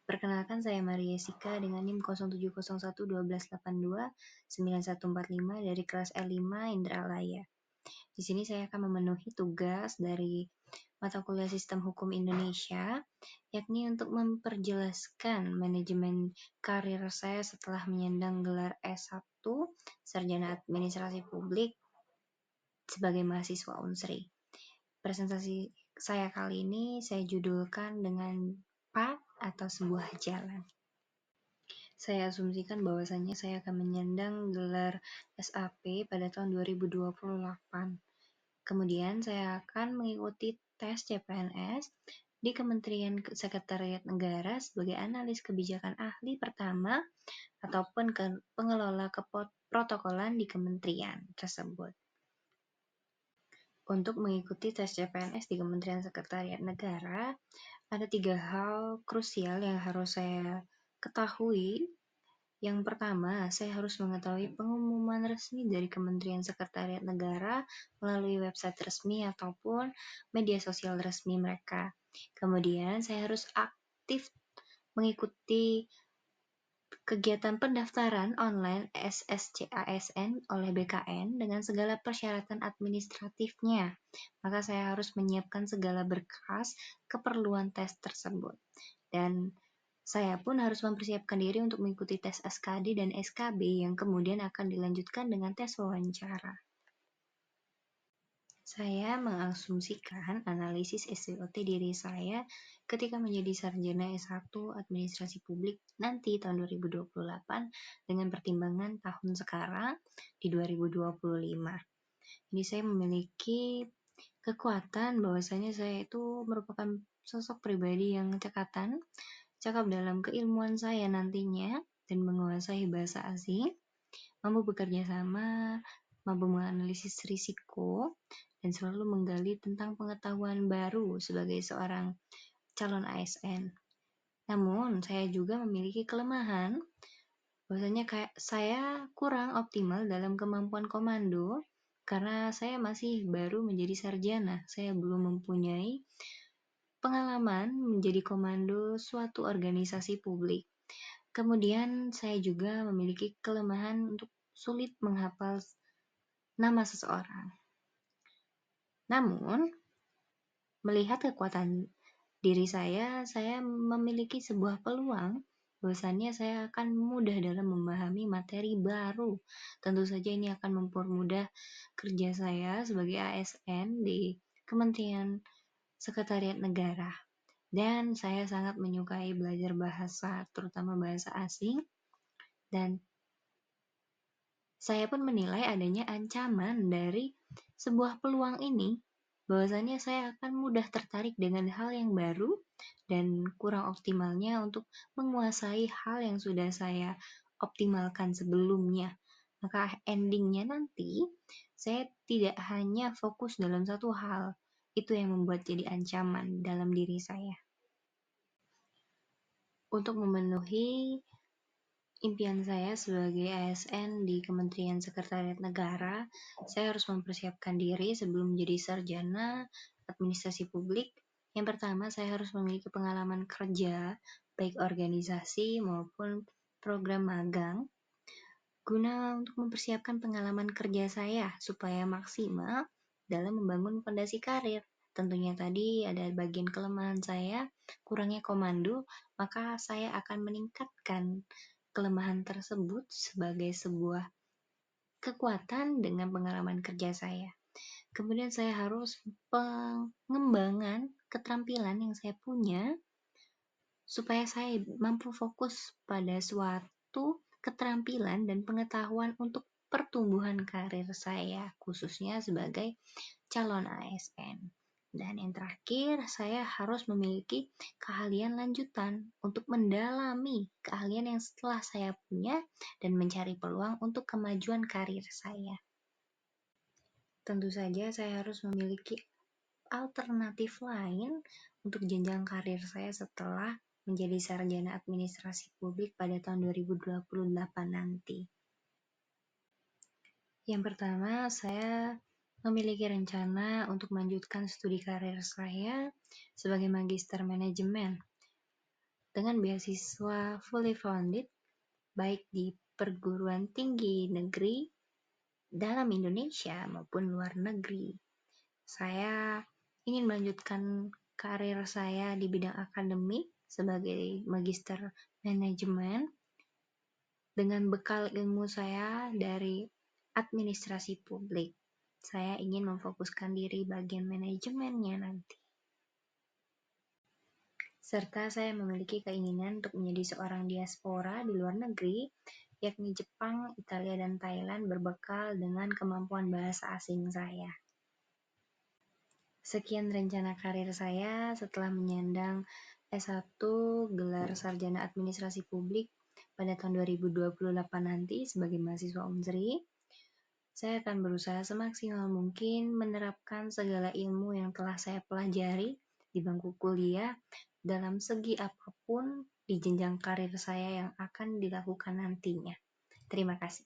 Perkenalkan saya Maria Jessica dengan NIM 070112829145 dari kelas L5 Indralaya. Di sini saya akan memenuhi tugas dari mata kuliah Sistem Hukum Indonesia, yakni untuk memperjelaskan manajemen karir saya setelah menyandang gelar S1 Sarjana Administrasi Publik sebagai mahasiswa Unsri. Presentasi saya kali ini saya judulkan dengan path atau sebuah jalan. Saya asumsikan bahwasannya saya akan menyandang gelar SAP pada tahun 2028. Kemudian saya akan mengikuti tes CPNS di Kementerian Sekretariat Negara sebagai analis kebijakan ahli pertama ataupun pengelola keprotokolan di kementerian tersebut. Untuk mengikuti tes CPNS di Kementerian Sekretariat Negara, ada 3 hal krusial yang harus saya ketahui. Yang pertama, saya harus mengetahui pengumuman resmi dari Kementerian Sekretariat Negara melalui website resmi ataupun media sosial resmi mereka. Kemudian, saya harus aktif mengikuti kegiatan pendaftaran online SSCASN oleh BKN dengan segala persyaratan administratifnya. Maka saya harus menyiapkan segala berkas keperluan tes tersebut. Dan saya pun harus mempersiapkan diri untuk mengikuti tes SKD dan SKB yang kemudian akan dilanjutkan dengan tes wawancara. Saya mengasumsikan analisis SWOT diri saya ketika menjadi sarjana S1 Administrasi Publik nanti tahun 2028 dengan pertimbangan tahun sekarang di 2025. Jadi saya memiliki kekuatan bahwasanya saya itu merupakan sosok pribadi yang cekap dalam keilmuan saya nantinya dan menguasai bahasa asing, mampu bekerja sama, mampu menganalisis risiko, dan selalu menggali tentang pengetahuan baru sebagai seorang calon ASN. Namun, saya juga memiliki kelemahan, bahwasanya saya kurang optimal dalam kemampuan komando, karena saya masih baru menjadi sarjana. Saya belum mempunyai pengalaman menjadi komando suatu organisasi publik. Kemudian, saya juga memiliki kelemahan untuk sulit menghafal nama seseorang. Namun, melihat kekuatan diri saya memiliki sebuah peluang bahwasannya saya akan mudah dalam memahami materi baru. Tentu saja ini akan mempermudah kerja saya sebagai ASN di Kementerian Sekretariat Negara. Dan saya sangat menyukai belajar bahasa, terutama bahasa asing. Dan saya pun menilai adanya ancaman dari sebuah peluang ini, bahwasannya saya akan mudah tertarik dengan hal yang baru dan kurang optimalnya untuk menguasai hal yang sudah saya optimalkan sebelumnya. Maka endingnya nanti, saya tidak hanya fokus dalam satu hal, itu yang membuat jadi ancaman dalam diri saya. Untuk memenuhi impian saya sebagai ASN di Kementerian Sekretariat Negara, saya harus mempersiapkan diri sebelum menjadi sarjana administrasi publik. Yang pertama, saya harus memiliki pengalaman kerja, baik organisasi maupun program magang, guna untuk mempersiapkan pengalaman kerja saya supaya maksimal dalam membangun fondasi karir. Tentunya tadi ada bagian kelemahan saya, kurangnya komando, maka saya akan meningkatkan kelemahan tersebut sebagai sebuah kekuatan dengan pengalaman kerja saya. Kemudian saya harus pengembangan keterampilan yang saya punya supaya saya mampu fokus pada suatu keterampilan dan pengetahuan untuk pertumbuhan karir saya, khususnya sebagai calon ASN. Dan yang terakhir, saya harus memiliki keahlian lanjutan untuk mendalami keahlian yang setelah saya punya dan mencari peluang untuk kemajuan karir saya. Tentu saja saya harus memiliki alternatif lain untuk jenjang karir saya setelah menjadi sarjana administrasi publik pada tahun 2028 nanti. Yang pertama, saya memiliki rencana untuk melanjutkan studi karir saya sebagai magister manajemen. dengan beasiswa fully funded, baik di perguruan tinggi negeri dalam Indonesia maupun luar negeri. Saya ingin melanjutkan karir saya di bidang akademik sebagai magister manajemen dengan bekal ilmu saya dari administrasi publik. Saya ingin memfokuskan diri bagian manajemennya nanti. Serta saya memiliki keinginan untuk menjadi seorang diaspora di luar negeri, yakni Jepang, Italia, dan Thailand berbekal dengan kemampuan bahasa asing saya. Sekian rencana karir saya setelah menyandang S1 gelar Sarjana Administrasi Publik pada tahun 2028 nanti sebagai mahasiswa Unsri. Saya akan berusaha semaksimal mungkin menerapkan segala ilmu yang telah saya pelajari di bangku kuliah dalam segi apapun di jenjang karir saya yang akan dilakukan nantinya. Terima kasih.